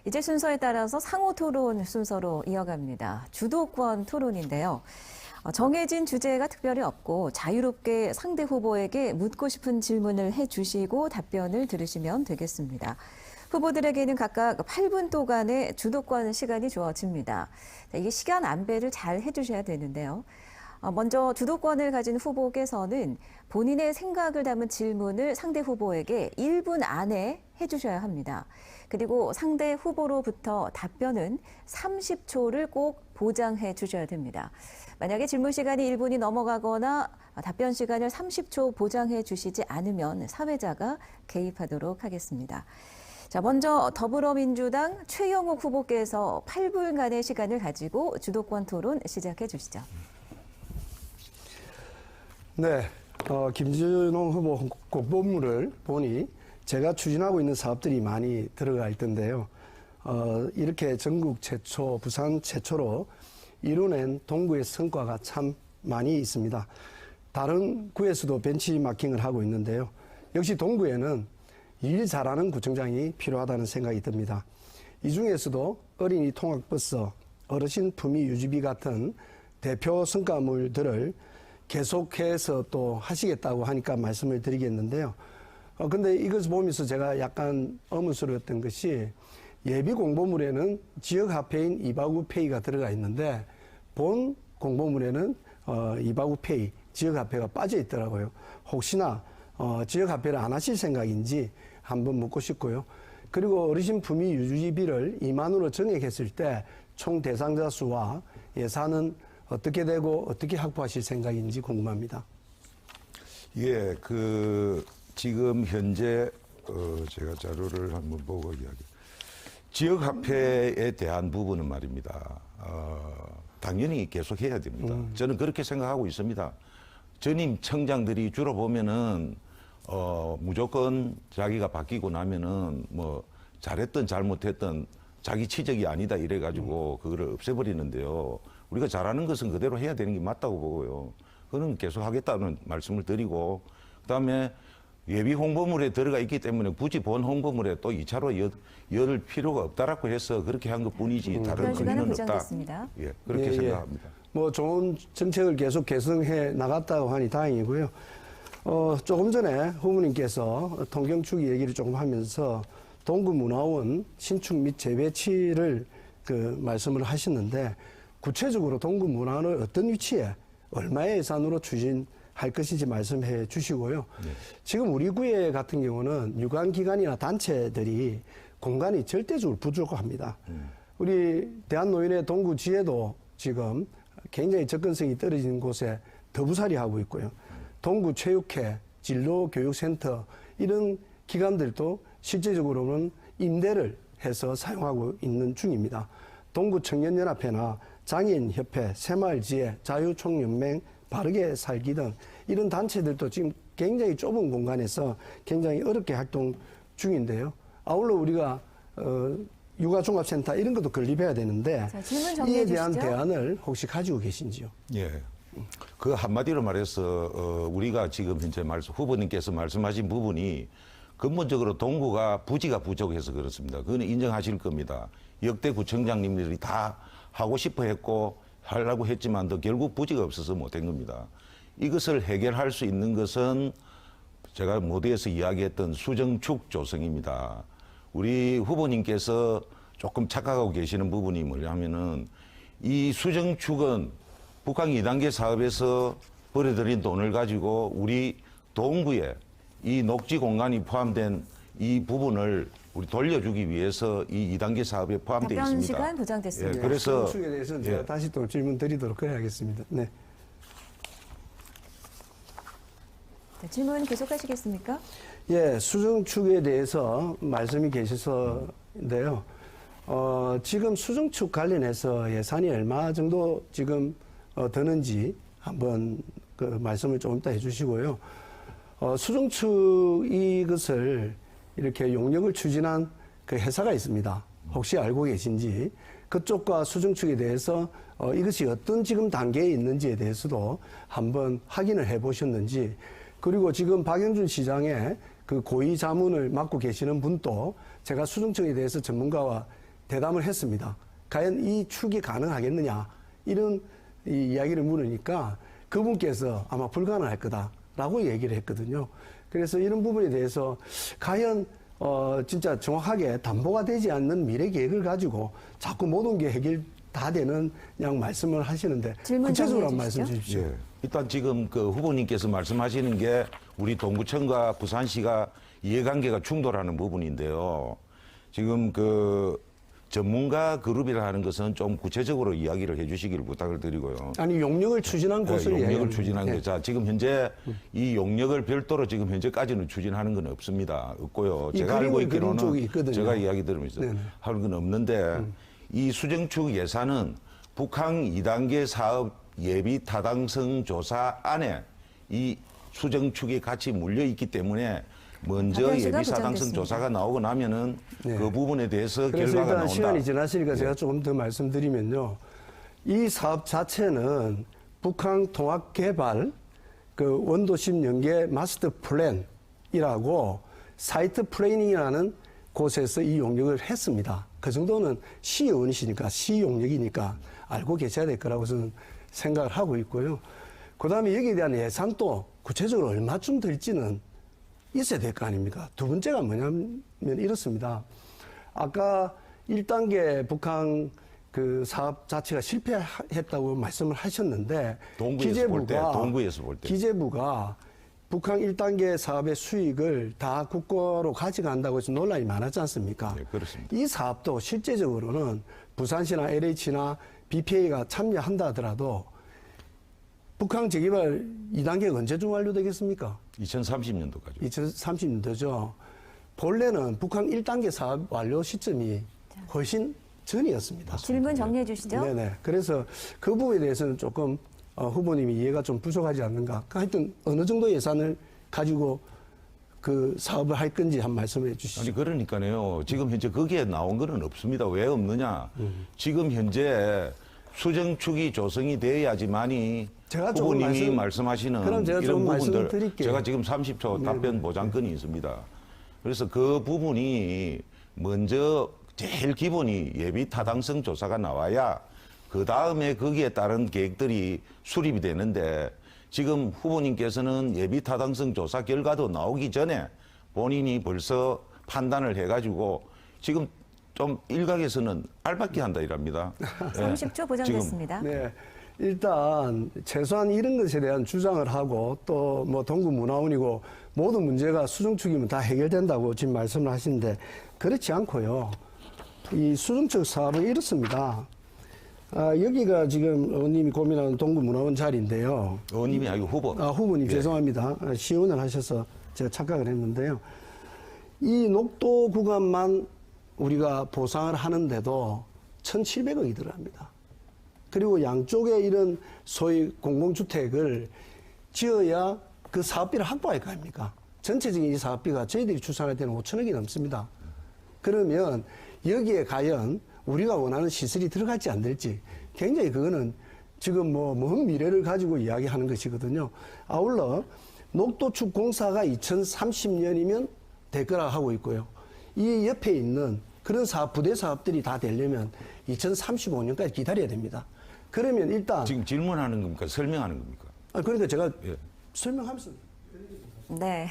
이제 순서에 따라서 상호 토론 순서로 이어갑니다. 주도권 토론인데요. 정해진 주제가 특별히 없고 자유롭게 상대 후보에게 묻고 싶은 질문을 해주시고 답변을 들으시면 되겠습니다. 후보들에게는 각각 8분 동안의 주도권 시간이 주어집니다. 이게 시간 안배를 잘 해주셔야 되는데요. 먼저 주도권을 가진 후보께서는 본인의 생각을 담은 질문을 상대 후보에게 1분 안에 해주셔야 합니다. 그리고 상대 후보로부터 답변은 30초를 꼭 보장해 주셔야 됩니다. 만약에 질문 시간이 1분이 넘어가거나 답변 시간을 30초 보장해 주시지 않으면 사회자가 개입하도록 하겠습니다. 자, 먼저 더불어민주당 최영욱 후보께서 8분간의 시간을 가지고 주도권 토론 시작해 주시죠. 네, 김준호 후보 공보물을 보니 제가 추진하고 있는 사업들이 많이 들어가 있던데요. 이렇게 전국 최초, 부산 최초로 이뤄낸 동구의 성과가 참 많이 있습니다. 다른 구에서도 벤치마킹을 하고 있는데요. 역시 동구에는 일 잘하는 구청장이 필요하다는 생각이 듭니다. 이 중에서도 어린이 통학버스, 어르신 품위 유지비 같은 대표 성과물들을 계속해서 또 하시겠다고 하니까 말씀을 드리겠는데요. 근데 이것을 보면서 제가 약간 의문스러웠던 것이 예비 공보물에는 지역화폐인 이바구페이가 들어가 있는데 본 공보물에는 이바구페이, 지역화폐가 빠져 있더라고요. 혹시나 지역화폐를 안 하실 생각인지 한번 묻고 싶고요. 그리고 어르신 품위 유지비를 2만으로 정액했을 때 총 대상자 수와 예산은 어떻게 되고 어떻게 확보하실 생각인지 궁금합니다. 예, 지금 현재 제가 자료를 한번 보고 이야기. 지역화폐에 대한 부분은 말입니다. 당연히 계속해야 됩니다. 저는 그렇게 생각하고 있습니다. 전임 청장들이 주로 보면은 무조건 자기가 바뀌고 나면은 뭐 잘했든 잘못했든 자기 치적이 아니다 이래가지고 그거를 없애버리는데요. 우리가 잘하는 것은 그대로 해야 되는 게 맞다고 보고요. 그건 계속 하겠다는 말씀을 드리고, 그 다음에 예비 홍보물에 들어가 있기 때문에 굳이 본 홍보물에 또 2차로 열 필요가 없다라고 해서 그렇게 한 것 뿐이지 다른 의미는 없다. 예, 그렇게 생각합니다. 뭐 좋은 정책을 계속 개선해 나갔다고 하니 다행이고요. 조금 전에 후보님께서 통경축 얘기를 조금 하면서 동구문화원 신축 및 재배치를 말씀을 하셨는데 구체적으로 동구문화원을 어떤 위치에 얼마의 예산으로 추진할 것인지 말씀해 주시고요. 네. 지금 우리 구에 같은 경우는 유관기관이나 단체들이 공간이 절대적으로 부족합니다. 우리 대한노인의 동구지에도 지금 굉장히 접근성이 떨어진 곳에 더부살이 하고 있고요. 동구체육회, 진로교육센터 이런 기관들도 실제적으로는 임대를 해서 사용하고 있는 중입니다. 동구청년연합회나 장애인협회, 새마을지혜, 자유총연맹, 바르게 살기 등 이런 단체들도 지금 굉장히 좁은 공간에서 굉장히 어렵게 활동 중인데요. 아울러 우리가 육아종합센터 이런 것도 건립해야 되는데 자, 이에 대한 대안을 혹시 가지고 계신지요? 예. 그 한마디로 말해서 우리가 지금 현재 후보님께서 말씀하신 부분이 근본적으로 동구가 부지가 부족해서 그렇습니다. 그건 인정하실 겁니다. 역대 구청장님들이 다 하고 싶어 했고 하려고 했지만도 결국 부지가 없어서 못한 겁니다. 이것을 해결할 수 있는 것은 제가 모두에서 이야기했던 수정축 조성입니다. 우리 후보님께서 조금 착각하고 계시는 부분이 뭐냐면은 이 수정축은 북한 2단계 사업에서 벌어들인 돈을 가지고 우리 동구에 이 녹지 공간이 포함된 이 부분을 우리 돌려주기 위해서 이 2단계 사업에 포함되어 있습니다. 답변 시간 보장됐습니다. 예, 그래서 수정축에 대해서는 제가 다시 또 질문 드리도록 해야겠습니다. 네. 자, 질문 계속하시겠습니까? 예, 수정축에 대해서 말씀이 계셔서인데요. 지금 수정축 관련해서 예산이 얼마 정도 지금 드는지 한번 말씀을 조금 이따 해주시고요. 수정축 이것을 이렇게 용역을 추진한 그 회사가 있습니다. 혹시 알고 계신지 그쪽과 수정축에 대해서 이것이 어떤 지금 단계에 있는지에 대해서도 한번 확인을 해 보셨는지, 그리고 지금 박영준 시장의 그 고위 자문을 맡고 계시는 분도 제가 수정축에 대해서 전문가와 대담을 했습니다. 과연 이 축이 가능하겠느냐 이런 이야기를 물으니까 그분께서 아마 불가능할 거다라고 얘기를 했거든요. 그래서 이런 부분에 대해서 과연 진짜 정확하게 담보가 되지 않는 미래 계획을 가지고 자꾸 모든 게 해결 다 되는 그냥 말씀을 하시는데 질문 구체적으로 정리해 한 말씀 주시죠. 주십시오. 예. 일단 지금 그 후보님께서 말씀하시는 게 우리 동구청과 부산시가 이해관계가 충돌하는 부분인데요. 지금 그 전문가 그룹이라 하는 것은 좀 구체적으로 이야기를 해 주시기를 부탁을 드리고요. 아니 용역을 추진한 곳을 용역을 이야기합니다. 추진한 네. 거. 자, 지금 현재 이 용역을 별도로 지금 현재까지는 추진하는 건 없습니다. 없고요. 이 제가 알고 그림을 그린 쪽이 있기로는 있거든요. 제가 이야기 들으면서 네네. 하는 건 없는데 이 수정축 예산은 북항 2단계 사업 예비 타당성 조사 안에 이 수정축이 같이 물려 있기 때문에 먼저 답변 시간 예비 타당성 보장됐습니다. 조사가 나오고 나면은 네. 그 부분에 대해서 그래서 결과가 일단 나온다. 시간이 지나시니까 제가 예. 조금 더 말씀드리면요. 이 사업 자체는 북한 통합개발 그 원도심 연계 마스터 플랜이라고 사이트 플래닝이라는 곳에서 이 용역을 했습니다. 그 정도는 시의원이시니까 시용역이니까 알고 계셔야 될 거라고 저는 생각을 하고 있고요. 그다음에 여기에 대한 예산도 구체적으로 얼마쯤 들지는 있어야 될 거 아닙니까? 두 번째가 뭐냐면 이렇습니다. 아까 1단계 북한 그 사업 자체가 실패했다고 말씀을 하셨는데 동구에서 볼 때. 기재부가 북한 1단계 사업의 수익을 다 국고로 가져간다고 해서 논란이 많았지 않습니까? 네, 그렇습니다. 이 사업도 실제적으로는 부산시나 LH나 BPA가 참여한다 하더라도 북한 재개발 2단계가 언제쯤 완료되겠습니까? 2030년도까지. 2030년도죠. 본래는 북한 1단계 사업 완료 시점이 훨씬 전이었습니다. 질문 정리해 주시죠. 네네. 그래서 그 부분에 대해서는 조금 후보님이 이해가 좀 부족하지 않는가. 하여튼 어느 정도 예산을 가지고 그 사업을 할 건지 한 말씀해 주시죠. 아니 그러니까요. 지금 현재 거기에 나온 거는 없습니다. 왜 없느냐? 지금 현재 수정축이 조성이 돼야지만이 제가 조금 후보님이 말씀하시는 그럼 제가 이런 좀 부분들 말씀드릴게요. 제가 지금 30초 답변 보장권이 있습니다. 그래서 그 부분이 먼저 제일 기본이 예비 타당성 조사가 나와야 그 다음에 거기에 따른 계획들이 수립이 되는데 지금 후보님께서는 예비 타당성 조사 결과도 나오기 전에 본인이 벌써 판단을 해가지고 지금 좀 일각에서는 알박기 한다 이랍니다. 30초 보장됐습니다. 네. 일단 최소한 이런 것에 대한 주장을 하고 또 뭐 동구문화원이고 모든 문제가 수정축이면 다 해결된다고 지금 말씀을 하시는데 그렇지 않고요. 이 수정축 사업은 이렇습니다. 여기가 지금 의원님이 고민하는 동구문화원 자리인데요. 의원님이 아니고 후보. 후보님 예. 죄송합니다. 시의원을 하셔서 제가 착각을 했는데요. 이 녹도 구간만 우리가 보상을 하는데도 1,700억이 들어갑니다. 그리고 양쪽에 이런 소위 공공주택을 지어야 그 사업비를 확보할 거 아닙니까? 전체적인 이 사업비가 저희들이 추산할 때는 5천억이 넘습니다. 그러면 여기에 과연 우리가 원하는 시설이 들어갈지 안 될지 굉장히 그거는 지금 먼 미래를 가지고 이야기하는 것이거든요. 아울러 녹도축 공사가 2030년이면 될 거라 하고 있고요. 이 옆에 있는 그런 부대 사업들이 다 되려면 2035년까지 기다려야 됩니다. 그러면 일단 지금 질문하는 겁니까? 설명하는 겁니까? 그러니까 제가 예. 설명하면서 네.